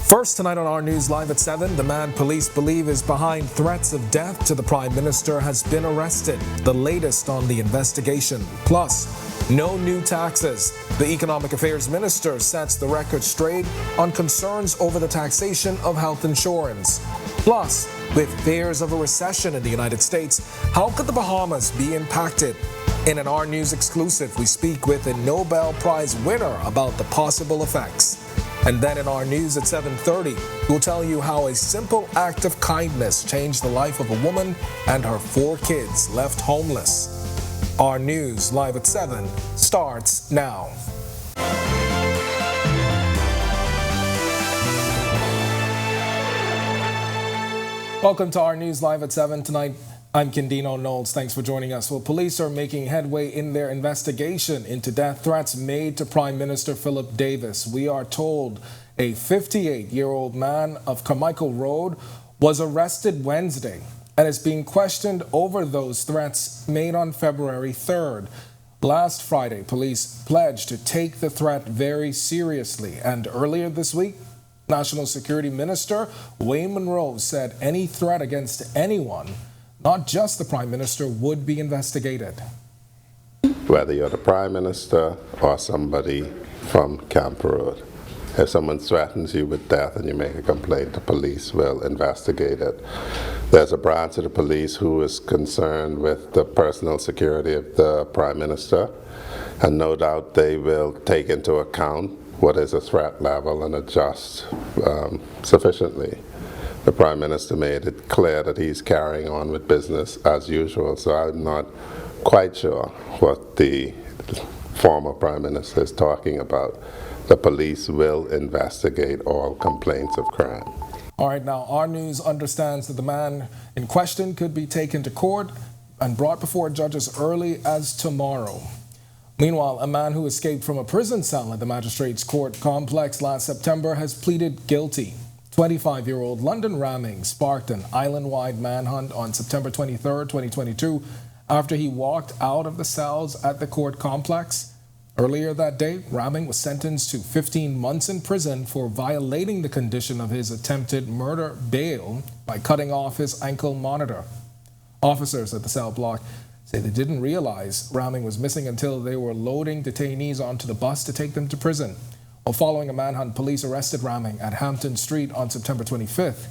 First tonight on Our News Live at 7, the man police believe is behind threats of death to the Prime Minister has been arrested. The latest on the investigation. Plus, no new taxes. The Economic Affairs Minister sets the record straight on concerns over the taxation of health insurance. Plus, with fears of a recession in the United States, how could the Bahamas be impacted? In an Our News exclusive, we speak with a Nobel Prize winner about the possible effects. And then in Our News at 7:30, we'll tell you how a simple act of kindness changed the life of a woman and her 4 kids left homeless. Our News Live at 7 starts now. Welcome to Our News Live at 7 tonight. I'm Kendino Knowles. Thanks for joining us. Well, police are making headway in their investigation into death threats made to Prime Minister Philip Davis. We are told a 58-year-old man of Carmichael Road was arrested Wednesday and is being questioned over those threats made on February 3rd. Last Friday, police pledged to take the threat very seriously, and earlier this week, National Security Minister Wayne Monroe said any threat against anyone, not just the Prime Minister, would be investigated. Whether you're the Prime Minister or somebody from Camp Road, if someone threatens you with death and you make a complaint, the police will investigate it. There's a branch of the police who is concerned with the personal security of the Prime Minister, and no doubt they will take into account what is a threat level and adjust sufficiently. The Prime Minister made it clear that he's carrying on with business as usual, so I'm not quite sure what the former Prime Minister is talking about. The police will investigate all complaints of crime. All right, now Our News understands that the man in question could be taken to court and brought before judges early as tomorrow. Meanwhile, a man who escaped from a prison cell at the Magistrates Court complex last September has pleaded guilty. 25-year-old London Ramming sparked an island-wide manhunt on September 23, 2022, after he walked out of the cells at the court complex. Earlier that day, Ramming was sentenced to 15 months in prison for violating the condition of his attempted murder bail by cutting off his ankle monitor. Officers at the cell block say they didn't realize Ramming was missing until they were loading detainees onto the bus to take them to prison. While following a manhunt, police arrested Ramming at Hampton Street on September 25th.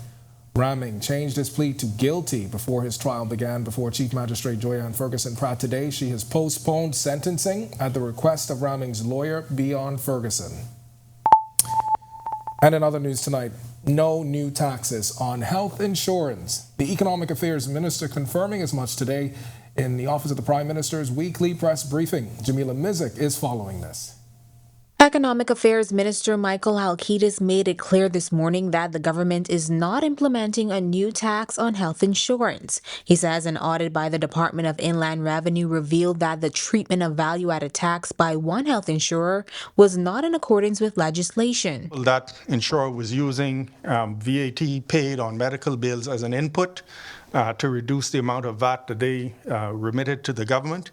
Ramming changed his plea to guilty before his trial began before Chief Magistrate Joyanne Ferguson Pratt today. She has postponed sentencing at the request of Ramming's lawyer, Bjorn Ferguson. And in other news tonight, no new taxes on health insurance. The Economic Affairs Minister confirming as much today in the Office of the Prime Minister's weekly press briefing. Jamila Mizik is following this. Economic Affairs Minister Michael Halkitis made it clear this morning that the government is not implementing a new tax on health insurance. He says an audit by the Department of Inland Revenue revealed that the treatment of value-added tax by one health insurer was not in accordance with legislation. That insurer was using VAT paid on medical bills as an input to reduce the amount of VAT that they remitted to the government.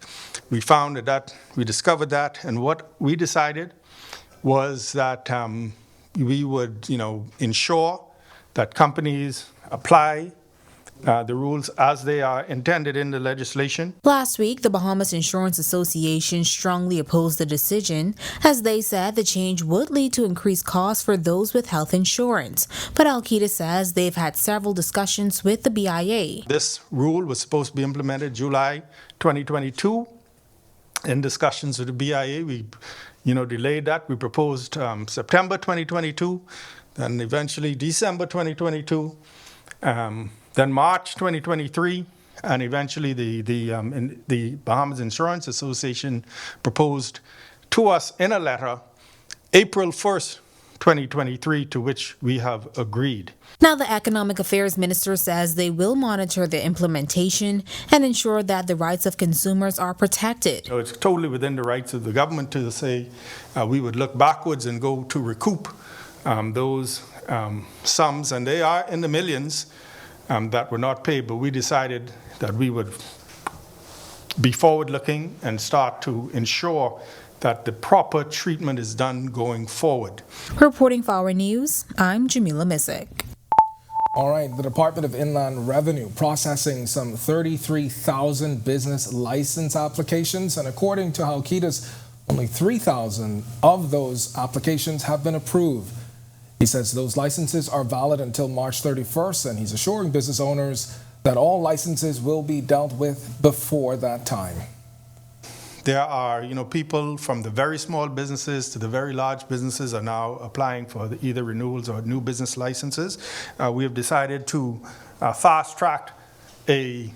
We discovered that, and what we decided was that we would, ensure that companies apply the rules as they are intended in the legislation. Last week, the Bahamas Insurance Association strongly opposed the decision, as they said the change would lead to increased costs for those with health insurance. But Halkitis says they've had several discussions with the BIA. This rule was supposed to be implemented July 2022. In discussions with the BIA, we delayed that. We proposed September 2022, then eventually December 2022, then March 2023, and eventually the Bahamas Insurance Association proposed to us in a letter April 1st, 2023, to which we have agreed. Now, the Economic Affairs Minister says they will monitor the implementation and ensure that the rights of consumers are protected. So it's totally within the rights of the government to say we would look backwards and go to recoup those sums, and they are in the millions that were not paid, but we decided that we would be forward-looking and start to ensure that the proper treatment is done going forward. Reporting for Our News, I'm Jamila Missick. All right, the Department of Inland Revenue processing some 33,000 business license applications, and according to Halkitis, only 3,000 of those applications have been approved. He says those licenses are valid until March 31st, and he's assuring business owners that all licenses will be dealt with before that time. There are, people from the very small businesses to the very large businesses are now applying for either renewals or new business licenses. We have decided to fast track a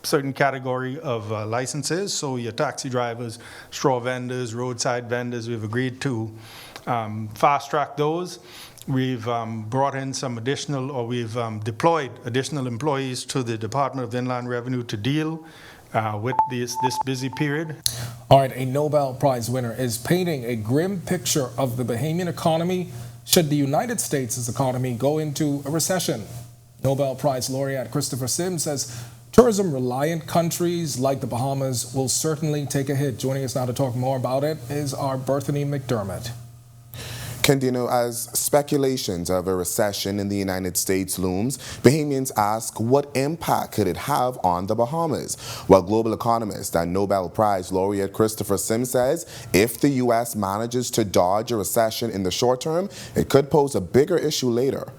certain category of licenses. So your taxi drivers, straw vendors, roadside vendors, we've agreed to fast track those. We've brought in some additional, or we've deployed additional employees to the Department of Inland Revenue to deal with this busy period. All right, a Nobel Prize winner is painting a grim picture of the Bahamian economy should the United States' economy go into a recession. Nobel Prize laureate Christopher Sims says tourism-reliant countries like the Bahamas will certainly take a hit. Joining us now to talk more about it is our Berthany McDermott. Kendino, as speculations of a recession in the United States looms, Bahamians ask what impact could it have on the Bahamas? While global economist and Nobel Prize laureate Christopher Sims says if the U.S. manages to dodge a recession in the short term, it could pose a bigger issue later.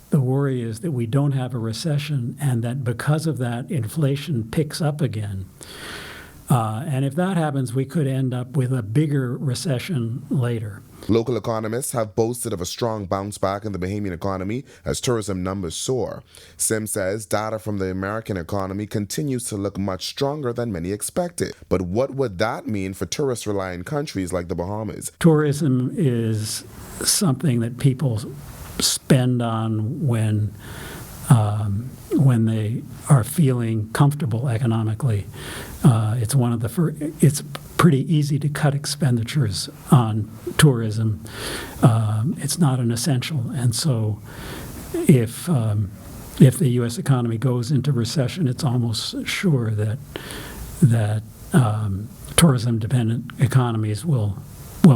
The worry is that we don't have a recession and that because of that, inflation picks up again. And if that happens, we could end up with a bigger recession later. Local economists have boasted of a strong bounce back in the Bahamian economy as tourism numbers soar. Sims says data from the American economy continues to look much stronger than many expected. But what would that mean for tourist-reliant countries like the Bahamas? Tourism is something that people spend on when they are feeling comfortable economically. It's pretty easy to cut expenditures on tourism. It's not an essential, and so if the U.S. economy goes into recession, it's almost sure that tourism-dependent economies will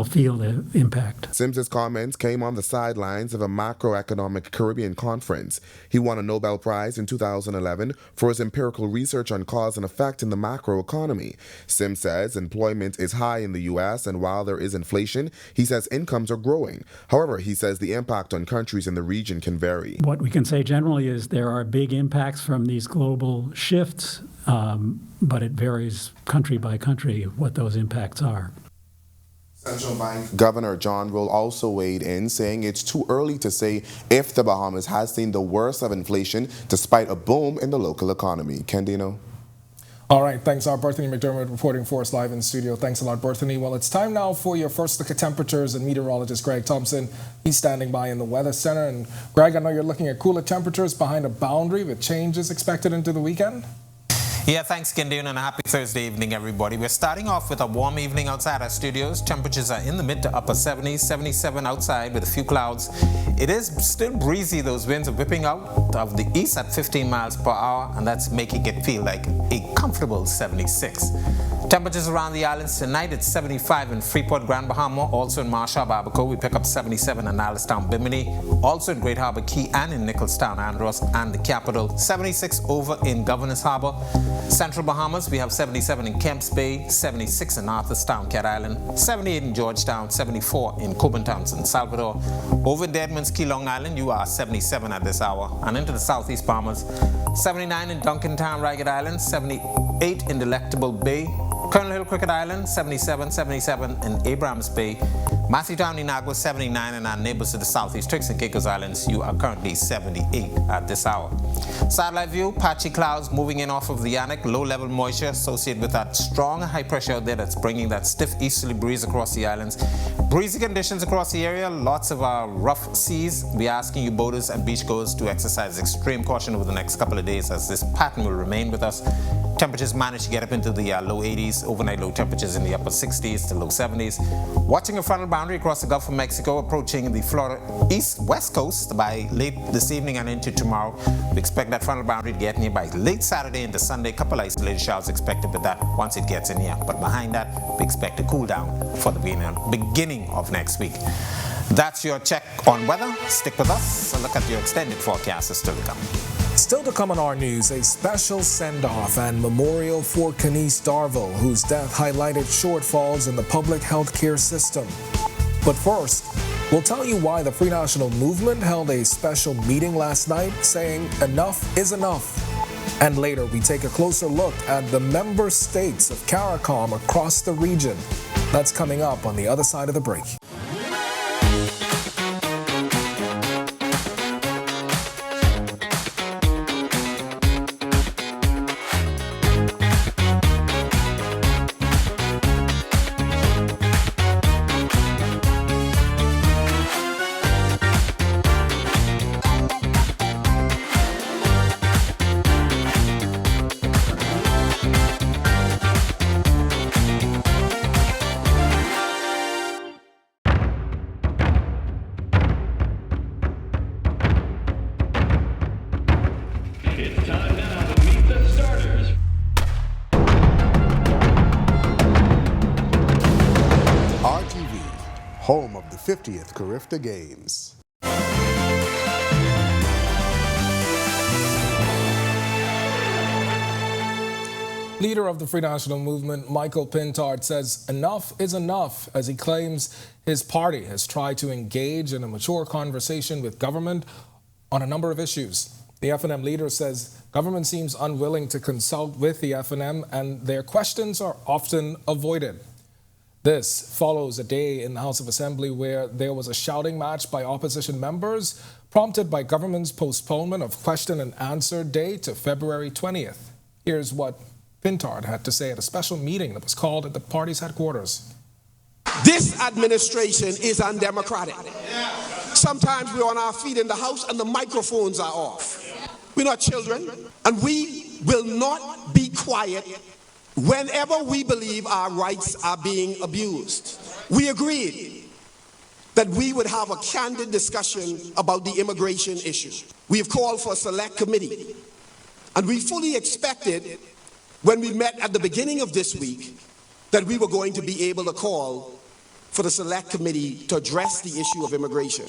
feel the impact. Sims's comments came on the sidelines of a macroeconomic Caribbean conference. He won a Nobel Prize in 2011 for his empirical research on cause and effect in the macroeconomy. Sims says employment is high in the U.S., and while there is inflation, he says incomes are growing. However, he says the impact on countries in the region can vary. What we can say generally is there are big impacts from these global shifts, but it varies country by country what those impacts are. Central Bank Governor John Roll also weighed in, saying it's too early to say if the Bahamas has seen the worst of inflation despite a boom in the local economy. Kendino? All right, thanks, our Berthany McDermott reporting for us live in studio. Thanks a lot, Berthany. Well, it's time now for your first look at temperatures, and meteorologist Greg Thompson, he's standing by in the Weather Center. And Greg, I know you're looking at cooler temperatures behind a boundary with changes expected into the weekend. Yeah, thanks, Gideon, and a happy Thursday evening, everybody. We're starting off with a warm evening outside our studios. Temperatures are in the mid to upper 70s, 77 outside with a few clouds. It is still breezy. Those winds are whipping out of the east at 15 miles per hour, and that's making it feel like a comfortable 76. Temperatures around the islands tonight, it's 75 in Freeport, Grand Bahama, also in Marshall, Barbacoa. We pick up 77 in Allenstown, Bimini, also in Great Harbor Key and in Nicholstown, Andros, and the capital. 76 over in Governor's Harbor. Central Bahamas, we have 77 in Kemps Bay, 76 in Arthurstown, Cat Island, 78 in Georgetown, 74 in Coburn Town, San Salvador. Over in Deadman's Key, Long Island, you are 77 at this hour. And into the Southeast Bahamas, 79 in Duncantown, Ragged Island, 78 in Delectable Bay, Colonel Hill, Cricket Island, 77 in Abrams Bay, Matthewtown, Inagua, 79, and our neighbors to the southeast, Tricks and Caicos Islands, you are currently 78 at this hour. Satellite view, patchy clouds moving in off of the Yannick, low-level moisture associated with that strong high pressure out there that's bringing that stiff easterly breeze across the islands. Breezy conditions across the area, lots of rough seas. We're asking you boaters and beachgoers to exercise extreme caution over the next couple of days as this pattern will remain with us. Temperatures managed to get up into the low 80s, overnight low temperatures in the upper 60s to low 70s. Watching a frontal boundary across the Gulf of Mexico approaching the Florida west coast by late this evening and into tomorrow. We expect that frontal boundary to get near by late Saturday into Sunday. A couple isolated showers expected with that once it gets in here. But behind that, we expect a cool down for the beginning of next week. That's your check on weather. Stick with us. A look at your extended forecast is still to come. Still to come on our news, a special send-off and memorial for Kenise Darville, whose death highlighted shortfalls in the public health care system. But first, we'll tell you why the Free National Movement held a special meeting last night saying enough is enough. And later, we take a closer look at the member states of CARICOM across the region. That's coming up on the other side of the break. Home of the 50th Carifta Games. Leader of the Free National Movement, Michael Pintard, says enough is enough as he claims his party has tried to engage in a mature conversation with government on a number of issues. The FNM leader says government seems unwilling to consult with the FNM and their questions are often avoided. This follows a day in the House of Assembly where there was a shouting match by opposition members, prompted by government's postponement of question and answer day to February 20th. Here's what Pintard had to say at a special meeting that was called at the party's headquarters. This administration is undemocratic. Sometimes we're on our feet in the House and the microphones are off. We're not children, and we will not be quiet whenever we believe our rights are being abused. We agreed that we would have a candid discussion about the immigration issue. We have called for a select committee, and we fully expected when we met at the beginning of this week that we were going to be able to call for the select committee to address the issue of immigration.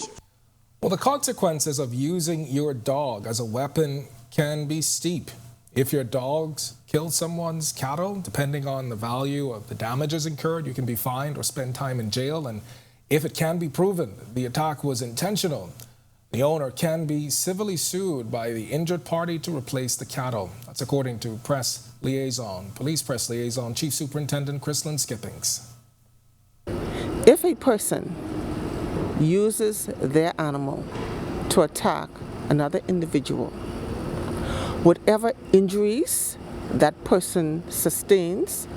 Well, the consequences of using your dog as a weapon can be steep. If your dogs kill someone's cattle, depending on the value of the damages incurred, you can be fined or spend time in jail. And if it can be proven the attack was intentional, the owner can be civilly sued by the injured party to replace the cattle. That's according to Police Press Liaison, Chief Superintendent Chrislyn Skippings. If a person uses their animal to attack another individual, whatever injuries that person sustains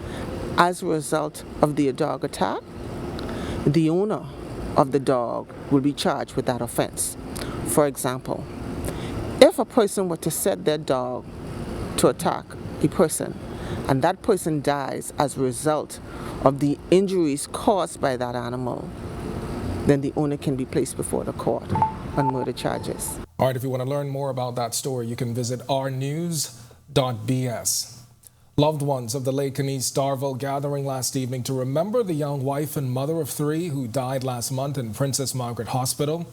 as a result of the dog attack, the owner of the dog will be charged with that offense. For example, if a person were to set their dog to attack a person and that person dies as a result of the injuries caused by that animal, then the owner can be placed before the court on murder charges. All right, if you want to learn more about that story, you can visit ournews.bs. Loved ones of the late Kenise Darville gathering last evening to remember the young wife and mother of three who died last month in Princess Margaret Hospital.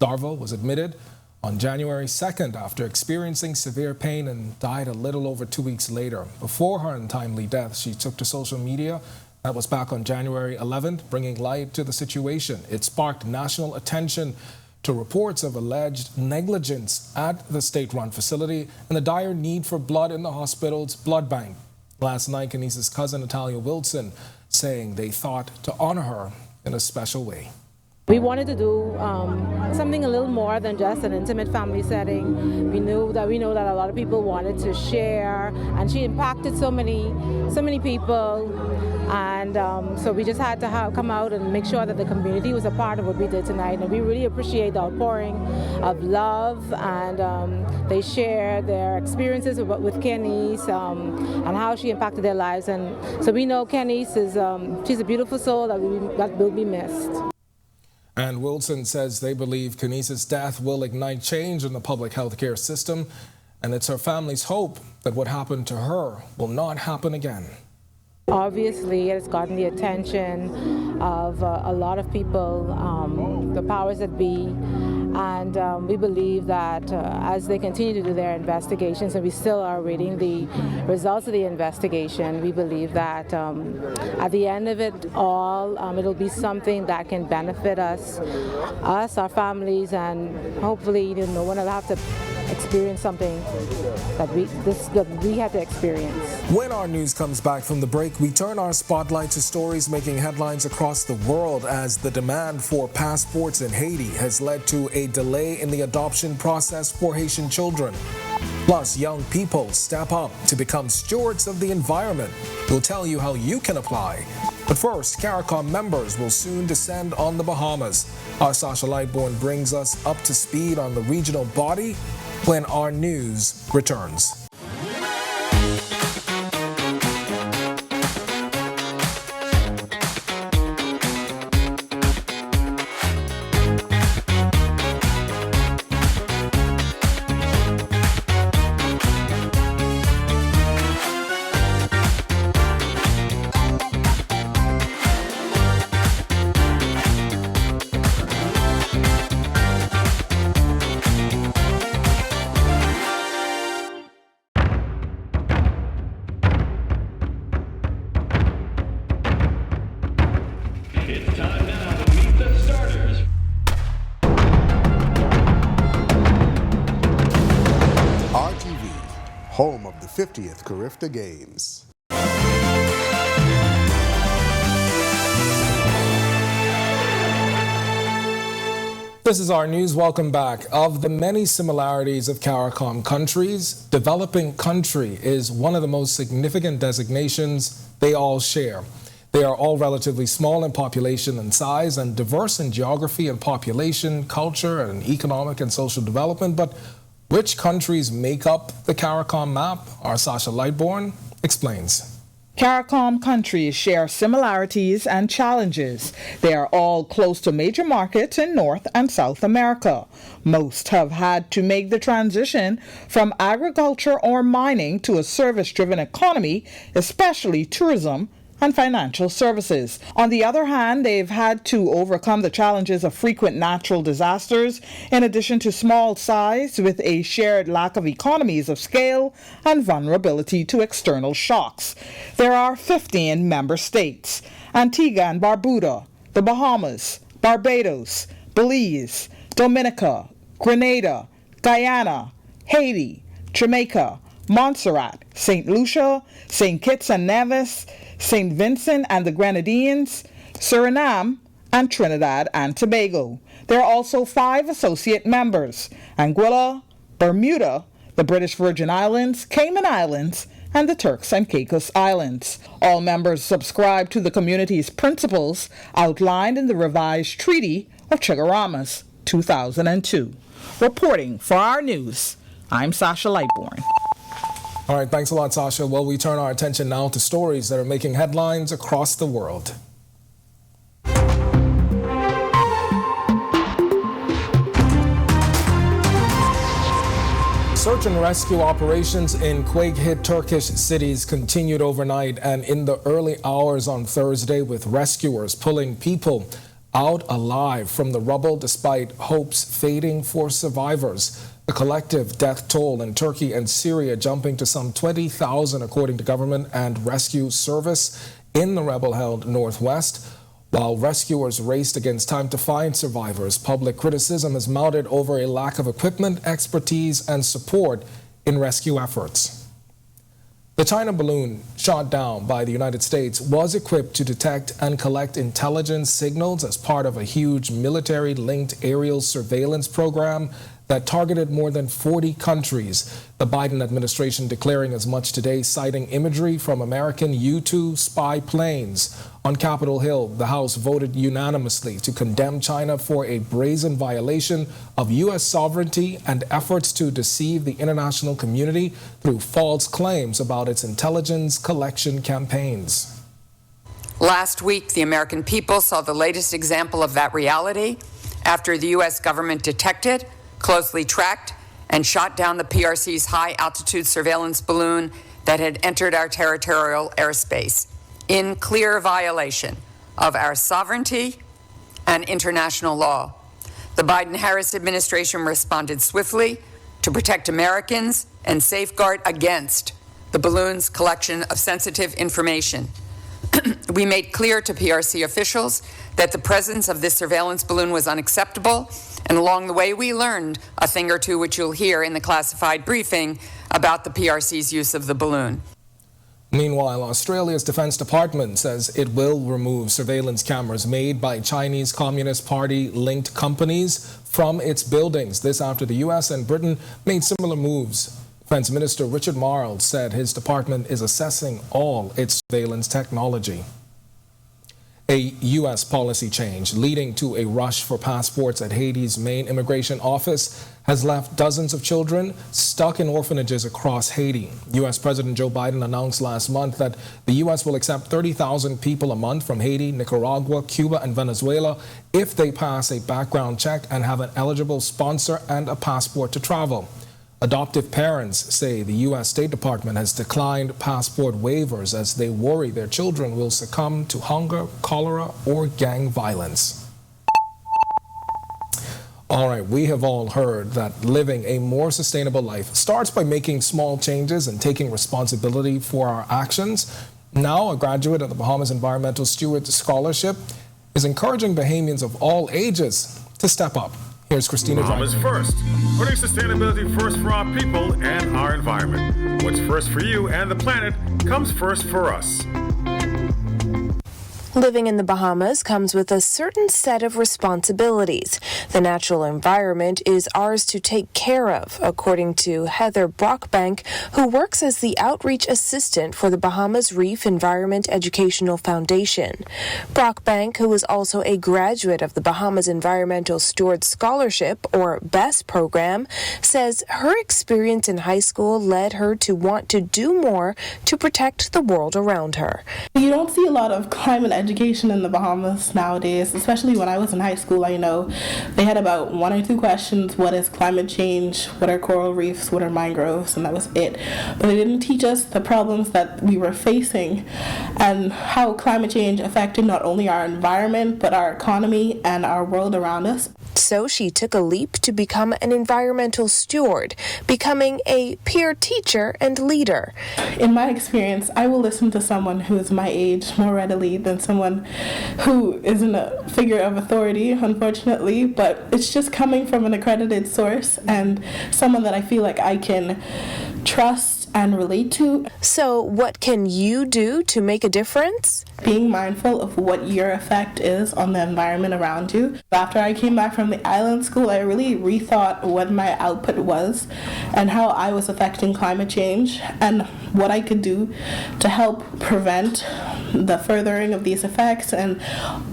Darville was admitted on January 2nd after experiencing severe pain and died a little over 2 weeks later. Before her untimely death, she took to social media. That was back on January 11th, bringing light to the situation. It sparked national attention to reports of alleged negligence at the state-run facility and the dire need for blood in the hospital's blood bank. Last night, Kenise's cousin, Natalia Wilson, saying they thought to honor her in a special way. We wanted to do something a little more than just an intimate family setting. We know that a lot of people wanted to share, and she impacted so many people. And so we just had to come out and make sure that the community was a part of what we did tonight. And we really appreciate the outpouring of love, and they share their experiences with Kenise and how she impacted their lives. And so we know Kenise is she's a beautiful soul that will be missed. And Wilson says they believe Kenise's death will ignite change in the public health care system, and it's her family's hope that what happened to her will not happen again. Obviously, it's gotten the attention of a lot of people, the powers that be, and we believe that as they continue to do their investigations, and we still are waiting the results of the investigation, we believe that at the end of it all, it'll be something that can benefit us, our families, and hopefully no one will have to experience something that we had to experience. When our news comes back from the break, we turn our spotlight to stories making headlines across the world as the demand for passports in Haiti has led to a delay in the adoption process for Haitian children. Plus, young people step up to become stewards of the environment. We'll tell you how you can apply. But first, CARICOM members will soon descend on the Bahamas. Our Sasha Lightbourne brings us up to speed on the regional body when our news returns. Home of the 50th Carifta Games. This is our news. Welcome back. Of the many similarities of CARICOM countries, developing country is one of the most significant designations they all share. They are all relatively small in population and size and diverse in geography and population, culture and economic and social development, but which countries make up the CARICOM map? Our Sasha Lightbourne explains. CARICOM countries share similarities and challenges. They are all close to major markets in North and South America. Most have had to make the transition from agriculture or mining to a service-driven economy, especially tourism and financial services. On the other hand, they've had to overcome the challenges of frequent natural disasters, in addition to small size with a shared lack of economies of scale and vulnerability to external shocks. There are 15 member states: Antigua and Barbuda, the Bahamas, Barbados, Belize, Dominica, Grenada, Guyana, Haiti, Jamaica, Montserrat, St. Lucia, St. Kitts and Nevis, St. Vincent and the Grenadines, Suriname, and Trinidad and Tobago. There are also 5 associate members: Anguilla, Bermuda, the British Virgin Islands, Cayman Islands, and the Turks and Caicos Islands. All members subscribe to the community's principles outlined in the revised Treaty of Chagaramas, 2002. Reporting for our news, I'm Sasha Lightbourne. All right, thanks a lot, Sasha. Well, we turn our attention now to stories that are making headlines across the world. Search and rescue operations in quake-hit Turkish cities continued overnight and in the early hours on Thursday, with rescuers pulling people out alive from the rubble despite hopes fading for survivors. The collective death toll in Turkey and Syria jumping to some 20,000 according to government and rescue service in the rebel-held northwest. While rescuers raced against time to find survivors, public criticism has mounted over a lack of equipment, expertise, and support in rescue efforts. The China balloon shot down by the United States was equipped to detect and collect intelligence signals as part of a huge military-linked aerial surveillance program that targeted more than 40 countries. The Biden administration declaring as much today, citing imagery from American U-2 spy planes. On Capitol Hill, the House voted unanimously to condemn China for a brazen violation of U.S. sovereignty and efforts to deceive the international community through false claims about its intelligence collection campaigns. Last week, the American people saw the latest example of that reality after the U.S. government detected, closely tracked, and shot down the PRC's high-altitude surveillance balloon that had entered our territorial airspace in clear violation of our sovereignty and international law. The Biden-Harris administration responded swiftly to protect Americans and safeguard against the balloon's collection of sensitive information. We made clear to PRC officials that the presence of this surveillance balloon was unacceptable, and along the way we learned a thing or two, which you'll hear in the classified briefing about the PRC's use of the balloon. Meanwhile, Australia's Defense Department says it will remove surveillance cameras made by Chinese Communist Party-linked companies from its buildings. This after the U.S. and Britain made similar moves. Defense Minister Richard Marles said his department is assessing all its surveillance technology. A U.S. policy change leading to a rush for passports at Haiti's main immigration office has left dozens of children stuck in orphanages across Haiti. U.S. President Joe Biden announced last month that the U.S. will accept 30,000 people a month from Haiti, Nicaragua, Cuba, and Venezuela if they pass a background check and have an eligible sponsor and a passport to travel. Adoptive parents say the U.S. State Department has declined passport waivers as they worry their children will succumb to hunger, cholera, or gang violence. All right, we have all heard that living a more sustainable life starts by making small changes and taking responsibility for our actions. Now, a graduate of the Bahamas Environmental Steward Scholarship is encouraging Bahamians of all ages to step up. Here's Christina Bahamas first, putting sustainability first for our people and our environment. What's first for you and the planet comes first for us. Living in the Bahamas comes with a certain set of responsibilities. The natural environment is ours to take care of, according to Heather Brockbank, who works as the outreach assistant for the Bahamas Reef Environment Educational Foundation. Brockbank, who is also a graduate of the Bahamas Environmental Steward Scholarship, or BEST program, says her experience in high school led her to want to do more to protect the world around her. You don't see a lot of climate education in the Bahamas nowadays, especially when I was in high school. I know they had about 1 or 2 questions. What is climate change? What are coral reefs? What are mangroves? And that was it. But they didn't teach us the problems that we were facing and how climate change affected not only our environment, but our economy and our world around us. So she took a leap to become an environmental steward, becoming a peer teacher and leader. In my experience, I will listen to someone who is my age more readily than someone who isn't a figure of authority, unfortunately, but it's just coming from an accredited source and someone that I feel like I can trust and relate to. So what can you do to make a difference? Being mindful of what your effect is on the environment around you. After I came back from the island school, I really rethought what my output was and how I was affecting climate change and what I could do to help prevent the furthering of these effects and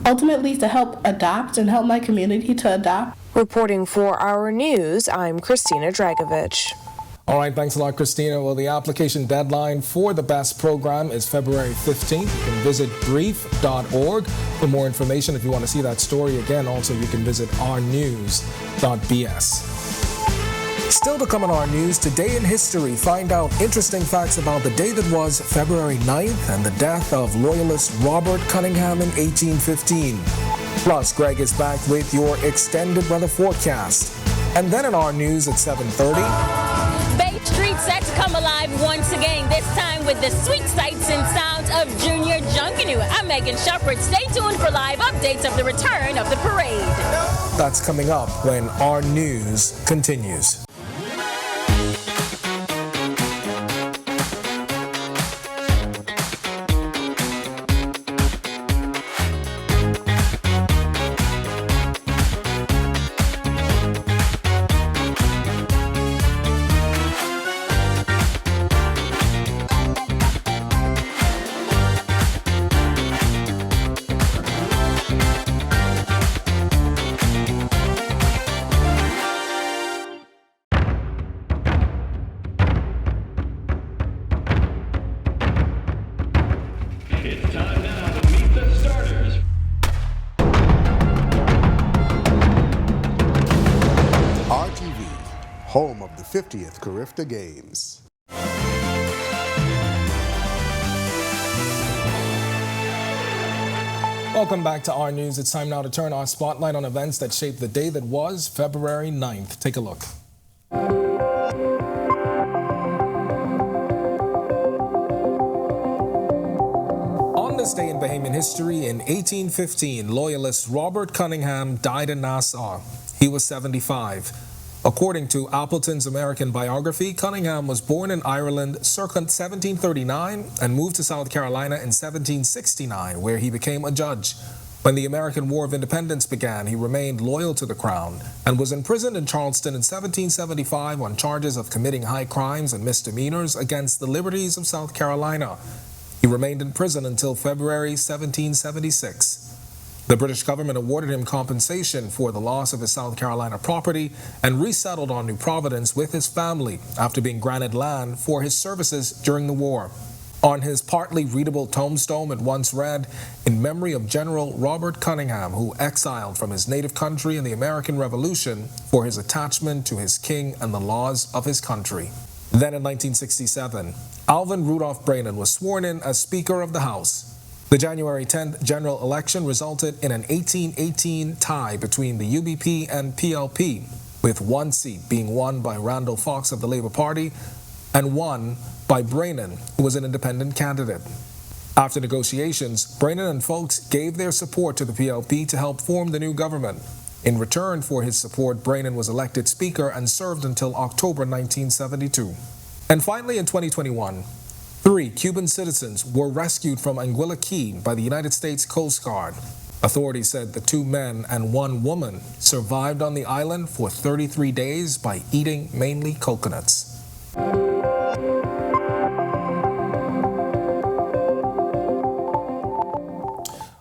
ultimately to help adapt and help my community to adapt. Reporting for Our News, I'm Christina Dragovich. All right, thanks a lot, Christina. Well, the application deadline for the BEST program is February 15th. You can visit brief.org for more information. If you want to see that story again, also you can visit ournews.bs. Still to come on Our News, Today in History, find out interesting facts about the day that was February 9th and the death of Loyalist Robert Cunningham in 1815. Plus, Greg is back with your extended weather forecast. And then in Our News at 7:30... Bay Street set to come alive once again, this time with the sweet sights and sounds of Junior Junkanoo. I'm Megan Shepherd. Stay tuned for live updates of the return of the parade. That's coming up when Our News continues. home of the 50th Carifta Games. Welcome back to Our News. It's time now to turn our spotlight on events that shaped the day that was February 9th. Take a look. On this day in Bahamian history, in 1815, loyalist Robert Cunningham died in Nassau. He was 75. According to Appleton's American biography, Cunningham was born in Ireland circa 1739 and moved to South Carolina in 1769, where he became a judge. When the American War of Independence began, he remained loyal to the Crown and was imprisoned in Charleston in 1775 on charges of committing high crimes and misdemeanors against the liberties of South Carolina. He remained in prison until February 1776. The British government awarded him compensation for the loss of his South Carolina property and resettled on New Providence with his family after being granted land for his services during the war. On his partly readable tombstone, it once read, "In memory of General Robert Cunningham, who exiled from his native country in the American Revolution for his attachment to his king and the laws of his country." Then in 1967, Alvin Rudolph Brainin was sworn in as Speaker of the House. The January 10th general election resulted in an 18-18 tie between the UBP and PLP, with one seat being won by Randall Fox of the Labour Party and one by Brainin, who was an independent candidate. After negotiations, Brainin and Fox gave their support to the PLP to help form the new government. In return for his support, Brainin was elected Speaker and served until October 1972. And finally, in 2021, 3 Cuban citizens were rescued from Anguilla Key by the United States Coast Guard. Authorities said the 2 men and 1 woman survived on the island for 33 days by eating mainly coconuts.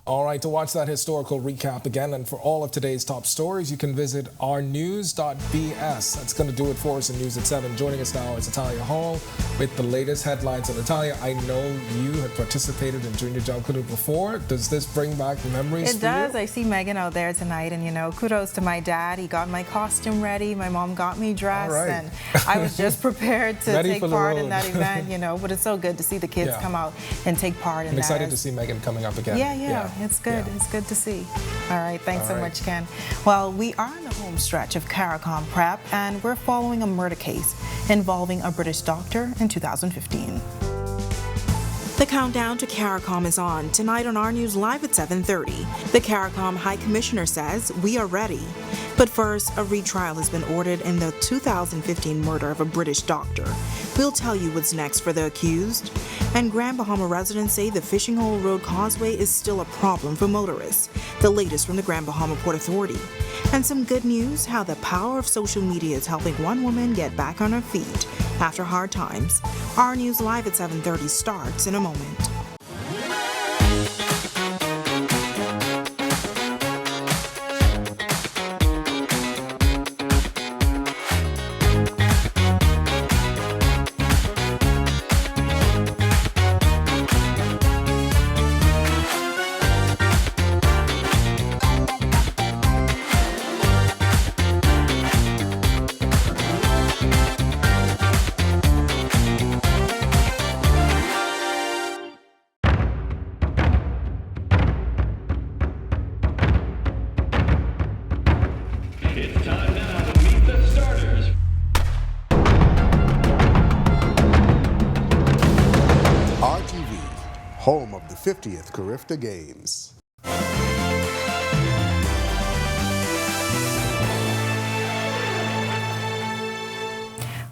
All right, to watch that historical recap again and for all of today's top stories, you can visit ournews.bs. That's going to do it for us in News at 7. Joining us now is Natalia Hall with the latest headlines. And Natalia, I know you had participated in Junior Junkanoo before. Does this bring back memories for It does. you? I see Megan out there tonight, and kudos to my dad. He got my costume ready. My mom got me dressed, and I was just prepared to take part in that event, But it's so good to see the kids come out and take part in that. I'm excited to see Megan coming up again. Yeah. It's good. Yeah. It's good to see. All right. Thanks so much, Ken. Well, we are in the home stretch of CARICOM prep, and we're following a murder case involving a British doctor in 2015. The countdown to CARICOM is on tonight on Our News Live at 7:30. The CARICOM High Commissioner says we are ready. But first, a retrial has been ordered in the 2015 murder of a British doctor. We'll tell you what's next for the accused. And Grand Bahama residents say the Fishing Hole Road Causeway is still a problem for motorists. The latest from the Grand Bahama Port Authority. And some good news, how the power of social media is helping one woman get back on her feet after hard times. Our News Live at 7:30 starts in a moment. Home of the 50th Carifta Games.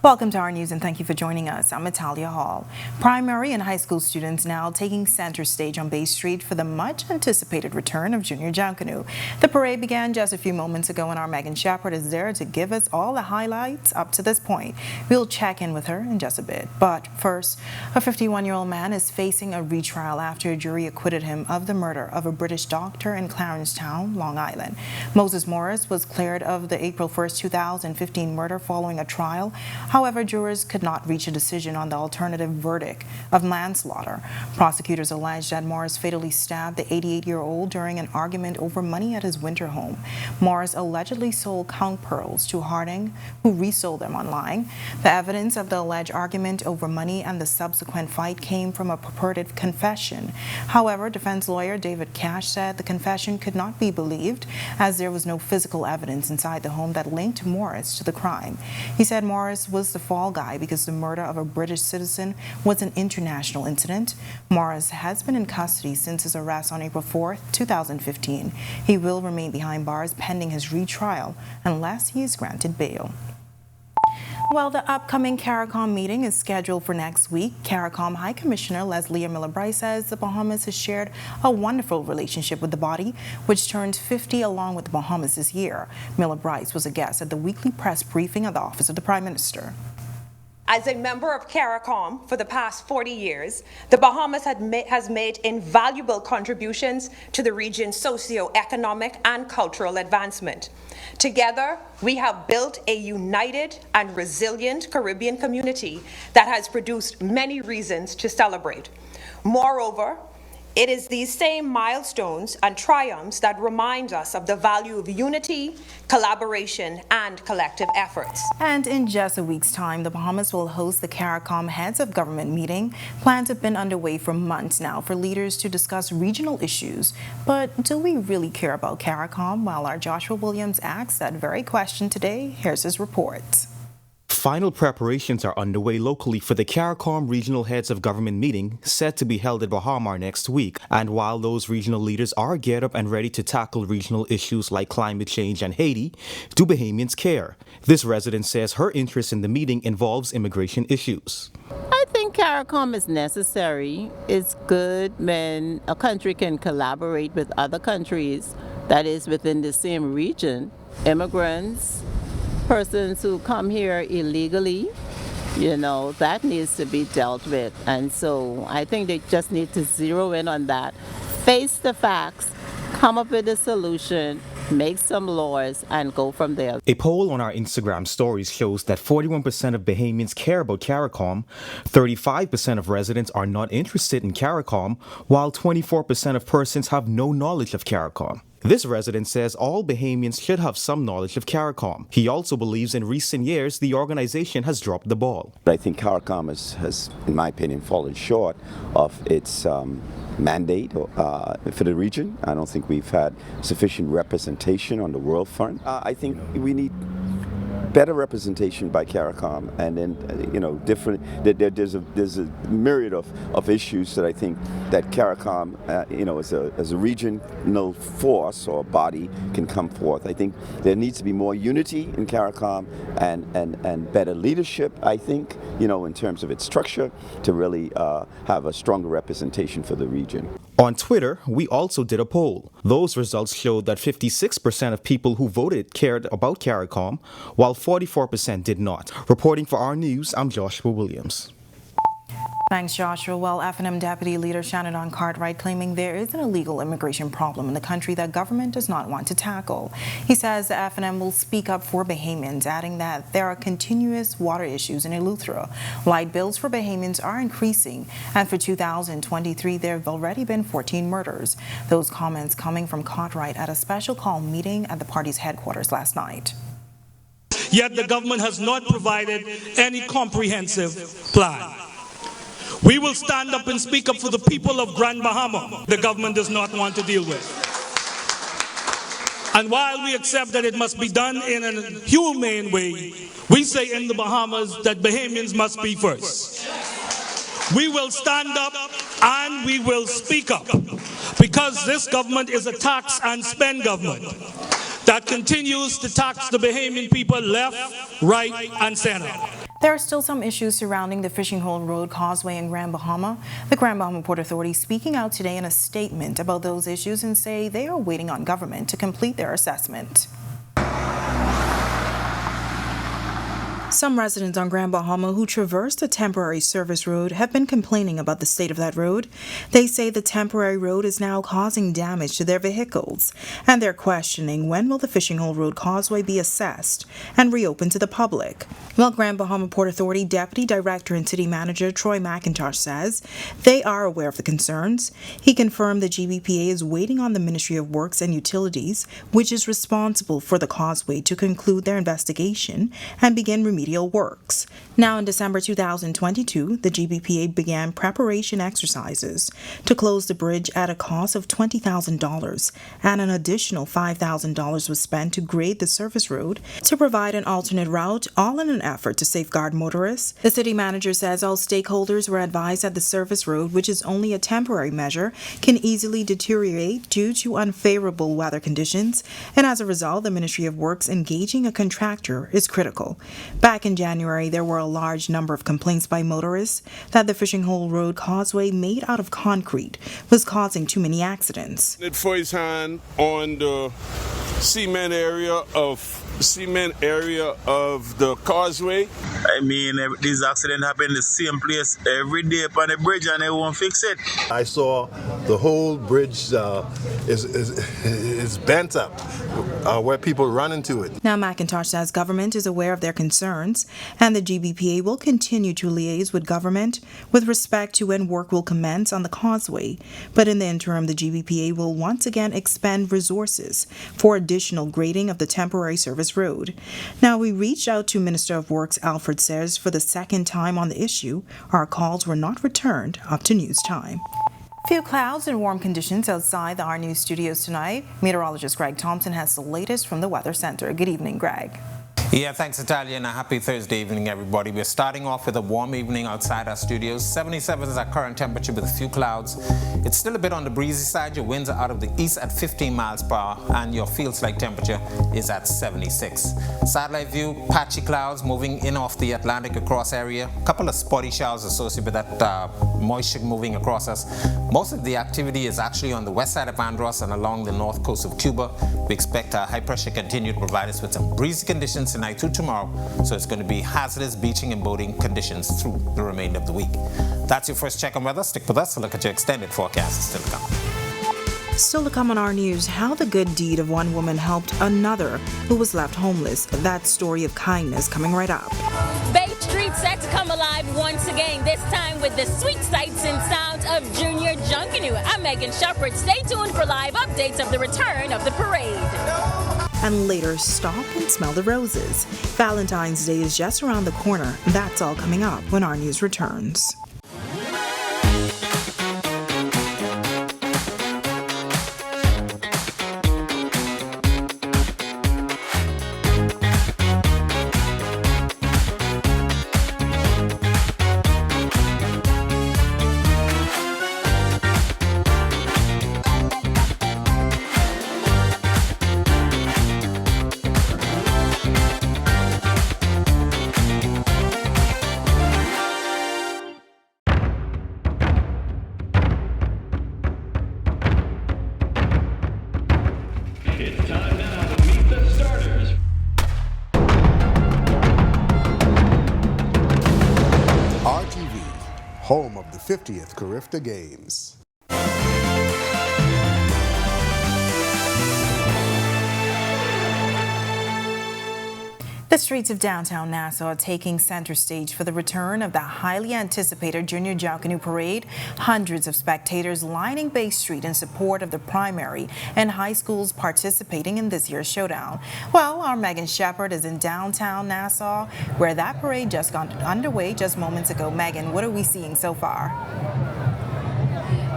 Welcome to Our News, and thank you for joining us. I'm Natalia Hall. Primary and high school students now taking center stage on Bay Street for the much-anticipated return of Junior Junkanoo. The parade began just a few moments ago, and our Megan Shepard is there to give us all the highlights up to this point. We'll check in with her in just a bit. But first, a 51-year-old man is facing a retrial after a jury acquitted him of the murder of a British doctor in Clarencetown, Long Island. Moses Morris was cleared of the April 1st, 2015 murder following a trial. However, jurors could not reach a decision on the alternative verdict of manslaughter. Prosecutors alleged that Morris fatally stabbed the 88-year-old during an argument over money at his winter home. Morris allegedly sold conch pearls to Harding, who resold them online. The evidence of the alleged argument over money and the subsequent fight came from a purported confession. However, defense lawyer David Cash said the confession could not be believed as there was no physical evidence inside the home that linked Morris to the crime. He said Morris was the fall guy because the murder of a British citizen was an international incident. Morris has been in custody since his arrest on April 4, 2015. He will remain behind bars pending his retrial unless he is granted bail. Well, the upcoming CARICOM meeting is scheduled for next week. CARICOM High Commissioner Leslie Miller-Bryce says the Bahamas has shared a wonderful relationship with the body, which turns 50 along with the Bahamas this year. Miller-Bryce was a guest at the weekly press briefing at the Office of the Prime Minister. As a member of CARICOM for the past 40 years, the Bahamas has made invaluable contributions to the region's socio-economic and cultural advancement. Together, we have built a united and resilient Caribbean community that has produced many reasons to celebrate. Moreover, it is these same milestones and triumphs that remind us of the value of unity, collaboration, and collective efforts. And in just a week's time, the Bahamas will host the CARICOM Heads of Government meeting. Plans have been underway for months now for leaders to discuss regional issues. But do we really care about CARICOM? Well, our Joshua Williams asks that very question today. Here's his report. Final preparations are underway locally for the CARICOM Regional Heads of Government meeting set to be held at Bahamas next week. And while those regional leaders are geared up and ready to tackle regional issues like climate change and Haiti, do Bahamians care? This resident says her interest in the meeting involves immigration issues. I think CARICOM is necessary. It's good when a country can collaborate with other countries that is within the same region. Immigrants, persons who come here illegally, that needs to be dealt with. And so I think they just need to zero in on that, face the facts, come up with a solution, make some laws, and go from there. A poll on our Instagram stories shows that 41% of Bahamians care about CARICOM, 35% of residents are not interested in CARICOM, while 24% of persons have no knowledge of CARICOM. This resident says all Bahamians should have some knowledge of CARICOM. He also believes in recent years the organization has dropped the ball. I think CARICOM has, in my opinion, fallen short of its mandate for the region. I don't think we've had sufficient representation on the world front. I think we need better representation by CARICOM, and then different. There's a myriad of issues that I think that CARICOM, as a regional force or body, can come forth. I think there needs to be more unity in CARICOM and better leadership. I think in terms of its structure to really have a stronger representation for the region. On Twitter, we also did a poll. Those results showed that 56% of people who voted cared about CARICOM, while 44% did not. Reporting for Our News, I'm Joshua Williams. Thanks, Joshua. Well, F&M Deputy Leader Shannon Cartwright claiming there is an illegal immigration problem in the country that government does not want to tackle. He says the F&M will speak up for Bahamians, adding that there are continuous water issues in Eleuthera. Light bills for Bahamians are increasing, and for 2023, there have already been 14 murders. Those comments coming from Cartwright at a special call meeting at the party's headquarters last night. Yet the government has not provided any comprehensive plan. We will stand up and speak up for the people of Grand Bahama the government does not want to deal with. And while we accept that it must be done in a humane way, we say in the Bahamas that Bahamians must be first. We will stand up and we will speak up, because this government is a tax and spend government that continues to tax the Bahamian people left, right, and center. There are still some issues surrounding the Fishing Hole Road Causeway in Grand Bahama. The Grand Bahama Port Authority speaking out today in a statement about those issues and say they are waiting on government to complete their assessment. Some residents on Grand Bahama who traverse the temporary service road have been complaining about the state of that road. They say the temporary road is now causing damage to their vehicles, and they're questioning when will the Fishing Hole Road Causeway be assessed and reopened to the public. Well, Grand Bahama Port Authority Deputy Director and City Manager Troy McIntosh says they are aware of the concerns. He confirmed the GBPA is waiting on the Ministry of Works and Utilities, which is responsible for the causeway, to conclude their investigation and begin remedial works. Now, in December 2022, the GBPA began preparation exercises to close the bridge at a cost of $20,000, and an additional $5,000 was spent to grade the surface road to provide an alternate route, all in an effort to safeguard motorists. The city manager says all stakeholders were advised that the surface road, which is only a temporary measure, can easily deteriorate due to unfavorable weather conditions, and as a result, the Ministry of Works engaging a contractor is critical. Back in January, there were a large number of complaints by motorists that the Fishing Hole Road Causeway, made out of concrete, was causing too many accidents. For his hand on the cement area of the causeway. I mean, these accidents happen in the same place every day upon the bridge, and they won't fix it. I saw the whole bridge is bent up where people run into it. Now, McIntosh says government is aware of their concerns, and the GBPA will continue to liaise with government with respect to when work will commence on the causeway. But in the interim, the GBPA will once again expend resources for additional grading of the temporary service road. Now, we reached out to Minister of Works Alfred Sayers for the second time on the issue. Our calls were not returned up to news time. Few clouds and warm conditions outside the Our News studios tonight. Meteorologist Greg Thompson has the latest from the Weather Center. Good evening, Greg. Yeah, thanks, Natalia, and a happy Thursday evening, everybody. We're starting off with a warm evening outside our studios. 77 is our current temperature with a few clouds. It's still a bit on the breezy side. Your winds are out of the east at 15 miles per hour, and your field-like temperature is at 76. Satellite view, patchy clouds moving in off the Atlantic across area. A couple of spotty showers associated with that moisture moving across us. Most of the activity is actually on the west side of Andros and along the north coast of Cuba. We expect high pressure continue to provide us with some breezy conditions tonight through tomorrow, so it's going to be hazardous beaching and boating conditions through the remainder of the week. That's your first check on weather. Stick with us to look at your extended forecast still to come. Still to come on Our News, how the good deed of one woman helped another who was left homeless. That story of kindness coming right up. Bay Street set to come alive once again, this time with the sweet sights and sounds of Junior Junkanoo. I'm Megan Shepherd. Stay tuned for live updates of the return of the parade. And later, stop and smell the roses. Valentine's Day is just around the corner. That's all coming up when Our News returns. Home of the 50th Carifta Games. The streets of downtown Nassau are taking center stage for the return of the highly anticipated Junior Junkanoo Parade. Hundreds of spectators lining Bay Street in support of the primary and high schools participating in this year's showdown. Well, our Megan Shepherd is in downtown Nassau, where that parade just got underway just moments ago. Megan, what are we seeing so far?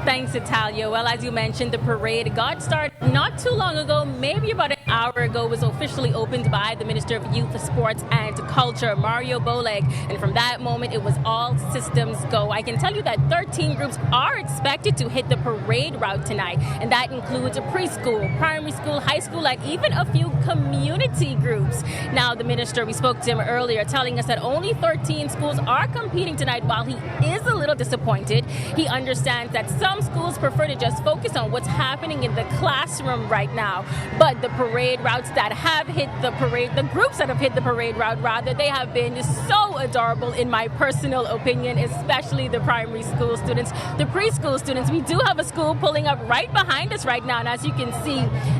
Thanks, Italia. Well, as you mentioned, the parade got started not too long ago, maybe about an hour ago. It was officially opened by the Minister of Youth, Sports and Culture, Mario Boleg. And from that moment, it was all systems go. I can tell you that 13 groups are expected to hit the parade route tonight. And that includes a preschool, primary school, high school, and even a few community groups. Now, the minister, we spoke to him earlier, telling us that only 13 schools are competing tonight. While he is a little disappointed, he understands that some schools prefer to just focus on what's happening in the classroom right now. But the parade parade routes that have hit the parade, the groups that have hit the parade route rather, they have been so adorable in my personal opinion, especially the primary school students. The preschool students, we do have a school pulling up right behind us right now, and as you can see,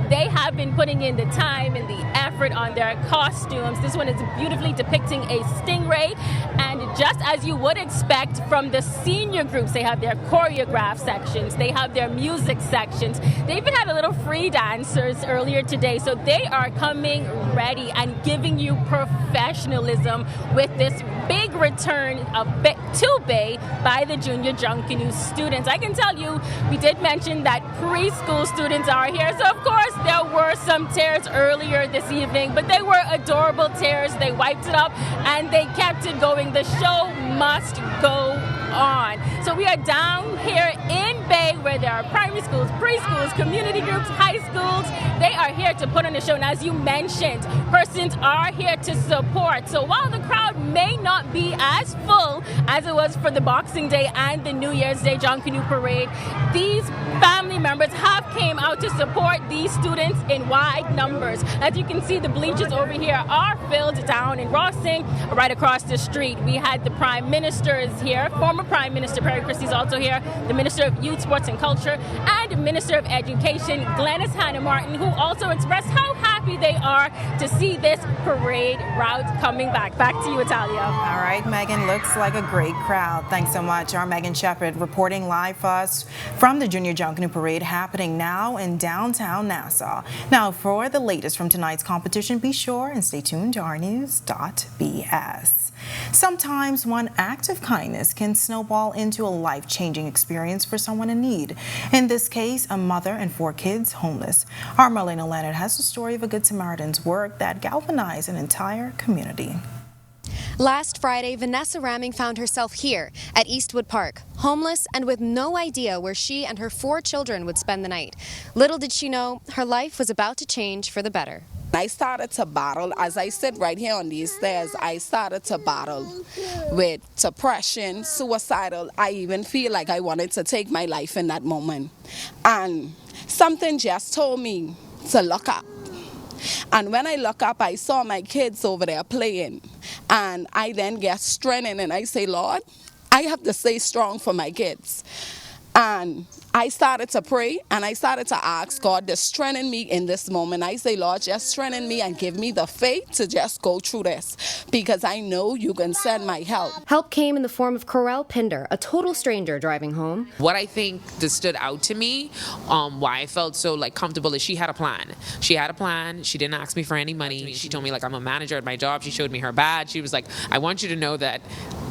they have been putting in the time and the effort on their costumes. This one is beautifully depicting a stingray, and just as you would expect from the senior groups, they have their choreographed sections, they have their music sections, they even had a little free dancers earlier today, so they are coming ready and giving you professionalism with this big return to Bay by the Junior Junkanoo students. I can tell you, we did mention that preschool students are here, so of course there were some tears earlier this evening, but they were adorable tears. They wiped it up and they kept it going. The show must go on. So we are down here in Bay where there are primary schools, preschools, community groups, high schools. They are here to put on a show. And as you mentioned, persons are here to support. So while the crowd may not be as full as it was for the Boxing Day and the New Year's Day Junkanoo Parade, these family members have came out to support these students in wide numbers. As you can see, the bleachers over here are filled down in Rossing. Right across the street, we had the Prime Minister is here, former Prime Minister Perry Christie's also here, the Minister of Youth, Sports and Culture, and Minister of Education, Glenys Hannah Martin, who also expressed how happy they are to see this parade route coming back. Back to you, Italia. All right, Megan, looks like a great crowd. Thanks so much. Our Megan Shepherd reporting live for us from the Junior Junkanoo Parade happening now in downtown Nassau. Now, for the latest from tonight's competition, be sure and stay tuned to ournews.bs. Sometimes one act of kindness can snowball into a life-changing experience for someone in need. In this case, a mother and 4 kids homeless. Our Marlena Leonard has the story of a Good Samaritan's work that galvanized an entire community. Last Friday, Vanessa Ramming found herself here at Eastwood Park, homeless and with no idea where she and her 4 children would spend the night. Little did she know, her life was about to change for the better. I started to battle, as I sit right here on these stairs, I started to battle with depression, suicidal. I even feel like I wanted to take my life in that moment. And something just told me to look up. And when I look up, I saw my kids over there playing. And I then get strengthened and I say, Lord, I have to stay strong for my kids. And I started to pray and I started to ask God to strengthen me in this moment. I say, Lord, just strengthen me and give me the faith to just go through this because I know you can send my help. Help came in the form of Corel Pinder, a total stranger driving home. What I think that stood out to me, why I felt so comfortable is she had a plan. She had a plan. She didn't ask me for any money. She told me I'm a manager at my job. She showed me her badge. She was like, I want you to know that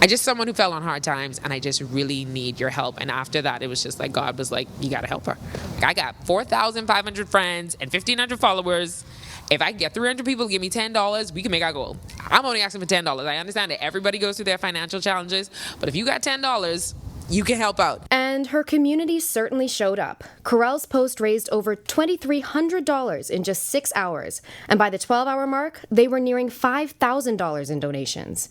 I just someone who fell on hard times and I just really need your help. And after that, it was just like God was like, you got to help her. I got 4,500 friends and 1,500 followers. If I get 300 people to give me $10, we can make our goal. I'm only asking for $10. I understand that everybody goes through their financial challenges, but if you got $10, you can help out. And her community certainly showed up. Corel's post raised over $2,300 in just 6 hours. And by the 12-hour mark, they were nearing $5,000 in donations.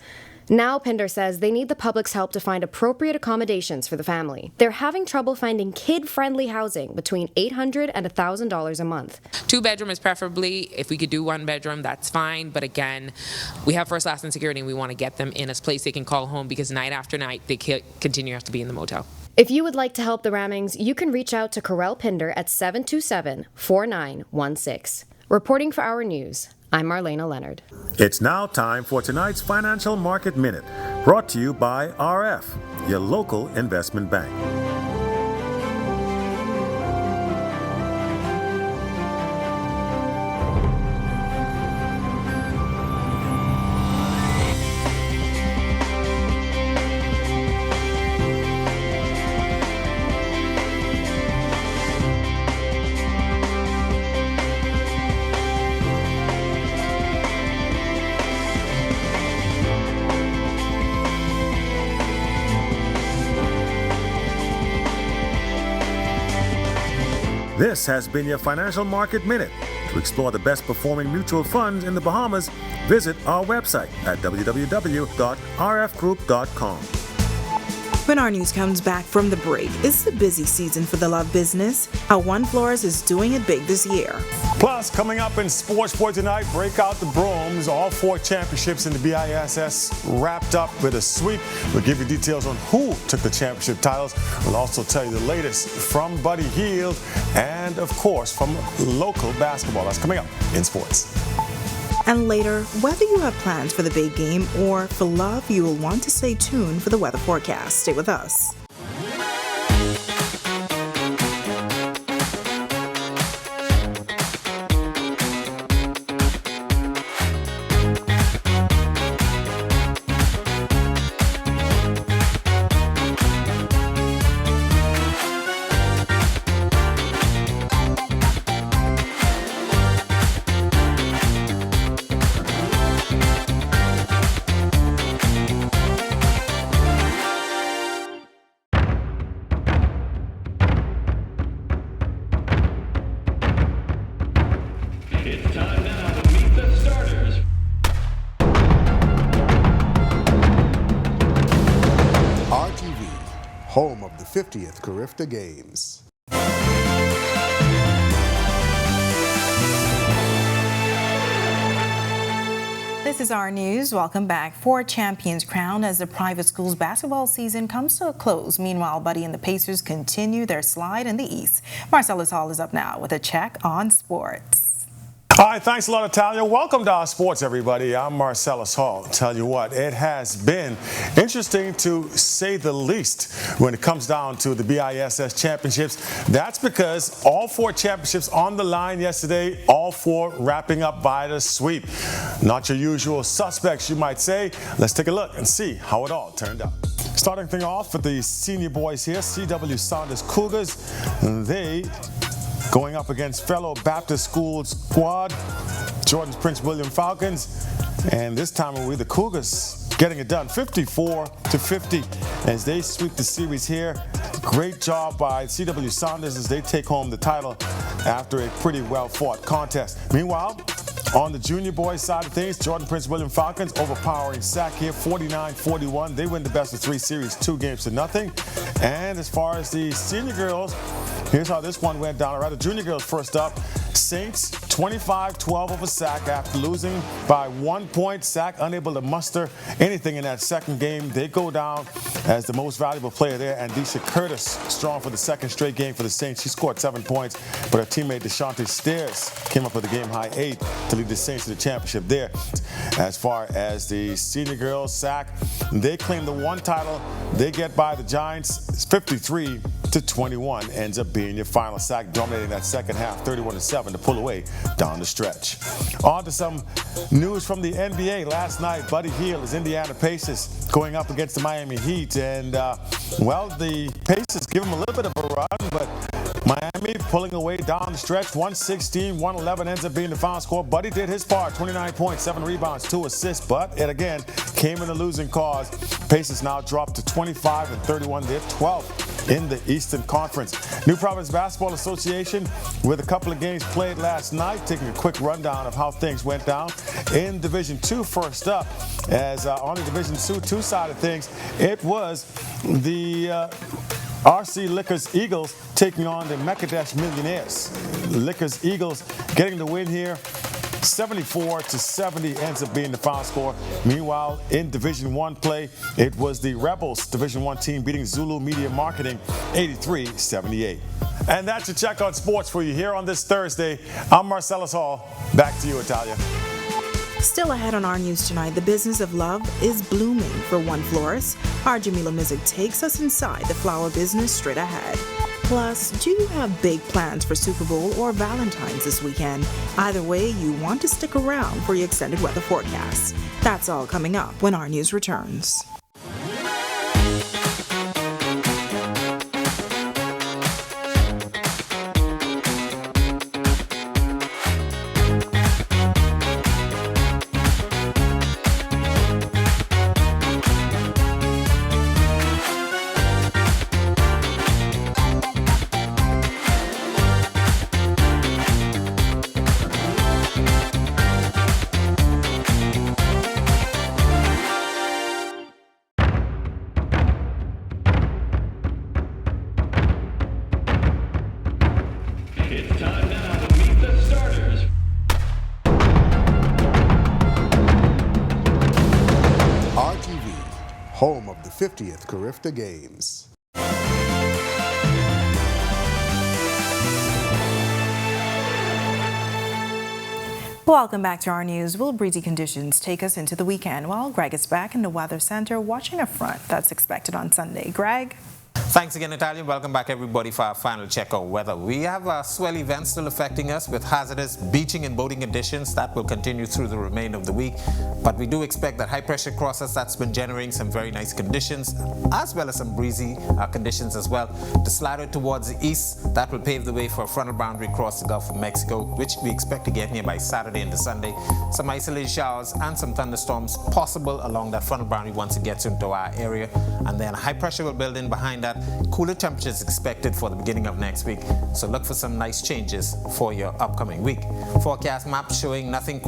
Now, Pinder says they need the public's help to find appropriate accommodations for the family. They're having trouble finding kid-friendly housing between $800 and $1,000 a month. 2-bedroom is preferably. If we could do 1 bedroom, that's fine. But again, we have first, last, and security, and we want to get them in a place they can call home because night after night, they continue to have to be in the motel. If you would like to help the Rammings, you can reach out to Corel Pinder at 727-4916. Reporting for Our News, I'm Marlena Leonard. It's now time for tonight's Financial Market Minute, brought to you by RF, your local investment bank. This has been your Financial Market Minute. To explore the best performing mutual funds in the Bahamas, visit our website at www.rfgroup.com. When our news comes back from the break, it's a busy season for the love business. How One Flores is doing it big this year. Plus, coming up in sports for tonight, break out the brooms. All 4 championships in the BISS wrapped up with a sweep. We'll give you details on who took the championship titles. We'll also tell you the latest from Buddy Hield and, of course, from local basketball. That's coming up in sports. And later, whether you have plans for the big game or for love, you will want to stay tuned for the weather forecast. Stay with us. Home of the 50th Carifta Games. This is our news. Welcome back. 4 champions crowned as the private schools basketball season comes to a close. Meanwhile, Buddy and the Pacers continue their slide in the East. Marcellus Hall is up now with a check on sports. All right, thanks a lot, Natalia. Welcome to our sports, everybody. I'm Marcellus Hall. Tell you what, it has been interesting to say the least when it comes down to the BISS championships. That's because all 4 championships on the line yesterday, all 4 wrapping up by the sweep. Not your usual suspects, you might say. Let's take a look and see how it all turned out. Starting things off with the senior boys here, C.W. Saunders Cougars. They going up against fellow Baptist School squad, Jordan's Prince William Falcons, and this time with the Cougars getting it done 54-50 as they sweep the series here. Great job by C.W. Saunders as they take home the title after a pretty well-fought contest. Meanwhile, on the junior boys side of things, Jordan Prince William Falcons overpowering SAC here, 49-41. They win the best of 3 series, 2-0. And as far as the senior girls, here's how this one went down. All right, the junior girls first up. Saints 25-12 over SAC after losing by 1 point. SAC unable to muster anything in that second game. They go down as the most valuable player there. Andisha Curtis strong for the second straight game for the Saints. She scored 7 points, but her teammate DeShante Stairs came up with a game-high 8 to lead the Saints to the championship there. As far as the senior girls, SAC, they claim the 1 title. They get by the Giants 53-21, ends up being your final. SAC dominating that second half, 31-7 to pull away down the stretch. On to some news from the NBA. Last night, Buddy Hield, his Indiana Pacers, going up against the Miami Heat, and well, the Pacers give them a little bit of a run, but Miami pulling away down the stretch, 116-111 ends up being the final score. Buddy did his part, 29 points, 7 rebounds, 2 assists, but it again came in a losing cause. Pacers now dropped to 25-31. They're 12th in the Eastern Conference. New Providence Basketball Association with a couple of games played last night, taking a quick rundown of how things went down. In Division 2, first up, as on the Division 2 side of things, it was the RC Liquors Eagles taking on the Mekadesh Millionaires. Liquors Eagles getting the win here. 74-70 ends up being the final score. Meanwhile, in Division 1 play, it was the Rebels Division 1 team beating Zulu Media Marketing 83-78. And that's your check on sports for you here on this Thursday. I'm Marcellus Hall. Back to you, Italia. Still ahead on our news tonight, the business of love is blooming for One Florist. Our Jamila Mizik takes us inside the flower business straight ahead. Plus, do you have big plans for Super Bowl or Valentine's this weekend? Either way, you want to stick around for your extended weather forecast. That's all coming up when our news returns. home of the 50th Carifta Games. Welcome back to our news. Will breezy conditions take us into the weekend? Well, Greg is back in the weather center watching a front that's expected on Sunday. Greg? Thanks again, Natalia. Welcome back, everybody, for our final check of weather. We have a swell event still affecting us with hazardous beaching and boating conditions that will continue through the remainder of the week. But we do expect that high-pressure crosses that's been generating some very nice conditions, as well as some breezy conditions as well, to slide out towards the east. That will pave the way for a frontal boundary across the Gulf of Mexico, which we expect to get here by Saturday into Sunday. Some isolated showers and some thunderstorms possible along that frontal boundary once it gets into our area. And then high pressure will build in behind that. Cooler temperatures expected for the beginning of next week, so look for some nice changes for your upcoming week. Forecast map showing nothing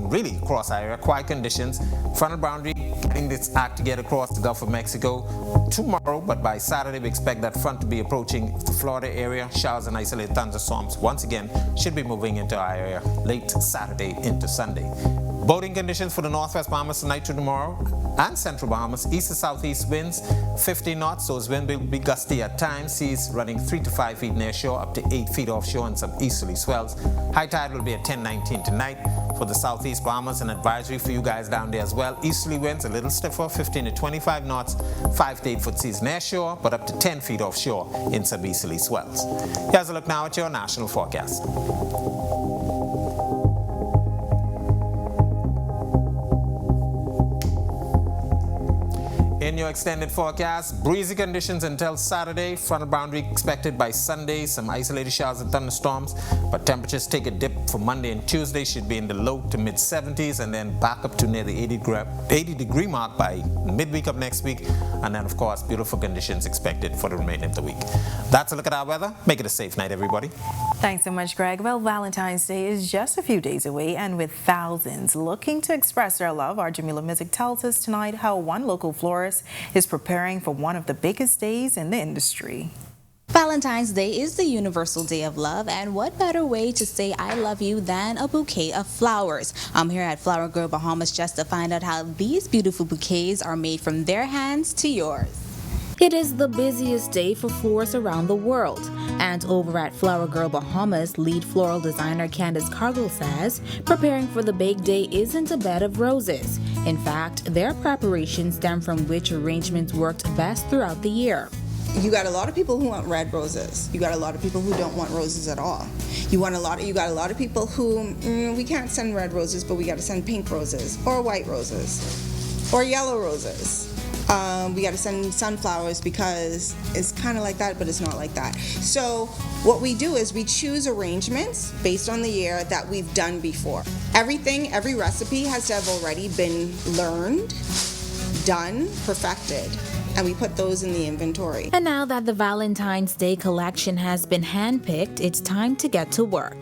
really across our area, quiet conditions. Frontal boundary getting its act together across the Gulf of Mexico tomorrow, but by Saturday we expect that front to be approaching the Florida area. Showers and isolated thunderstorms once again should be moving into our area late Saturday into Sunday. Boating conditions for the northwest Bahamas tonight to tomorrow and central Bahamas. East to southeast winds 50 knots. Those winds will be gusty at times. Seas running 3 to 5 feet near shore, up to 8 feet offshore, and some easterly swells. High tide will be at 10-19 tonight. For the southeast Bahamas, an advisory for you guys down there as well. Easterly winds a little stiffer, 15 to 25 knots, 5 to 8 foot seas near shore, but up to 10 feet offshore in some easterly swells. Here's a look now at your national forecast. In your extended forecast, breezy conditions until Saturday, frontal boundary expected by Sunday, some isolated showers and thunderstorms, but temperatures take a dip for Monday and Tuesday, should be in the low to mid 70s, and then back up to near the 80 degree mark by midweek of next week, and then of course beautiful conditions expected for the remainder of the week. That's a look at our weather. Make it a safe night, everybody. Thanks so much, Greg. Well, Valentine's Day is just a few days away, and with thousands looking to express their love, our Jamila Mizik tells us tonight how one local florist is preparing for one of the biggest days in the industry. Valentine's Day is the universal day of love, and what better way to say I love you than a bouquet of flowers. I'm here at Flower Girl Bahamas just to find out how these beautiful bouquets are made from their hands to yours. It is the busiest day for florists around the world, and over at Flower Girl Bahamas, lead floral designer Candace Cargill says preparing for the big day isn't a bed of roses. In fact, their preparations stem from which arrangements worked best throughout the year. You got a lot of people who want red roses. You got a lot of people who don't want roses at all. You got a lot of people who we can't send red roses, but we got to send pink roses or white roses or yellow roses. We got to send sunflowers because it's kind of like that, but it's not like that. So what we do is we choose arrangements based on the year that we've done before. Every recipe has to have already been learned, done, perfected, and we put those in the inventory. And now that the Valentine's Day collection has been handpicked, it's time to get to work.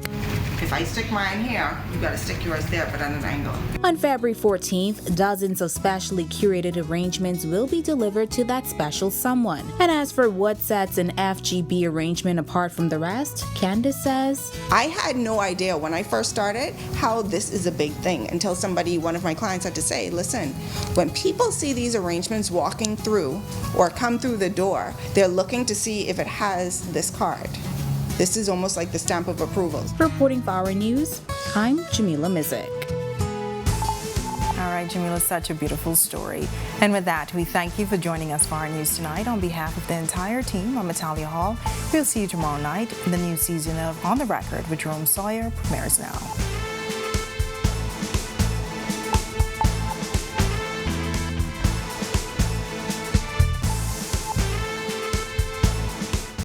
If I stick mine here, you gotta stick yours there, but at an angle. On February 14th, dozens of specially curated arrangements will be delivered to that special someone. And as for what sets an FGB arrangement apart from the rest, Candace says, I had no idea when I first started how this is a big thing until one of my clients had to say, listen, when people see these arrangements walking through or come through the door, they're looking to see if it has this card. This is almost like the stamp of approval. Reporting for Our News, I'm Jamila Mizik. All right, Jamila, such a beautiful story. And with that, we thank you for joining us for Our News tonight. On behalf of the entire team, I'm Natalia Hall. We'll see you tomorrow night. The new season of On the Record with Jerome Sawyer premieres now.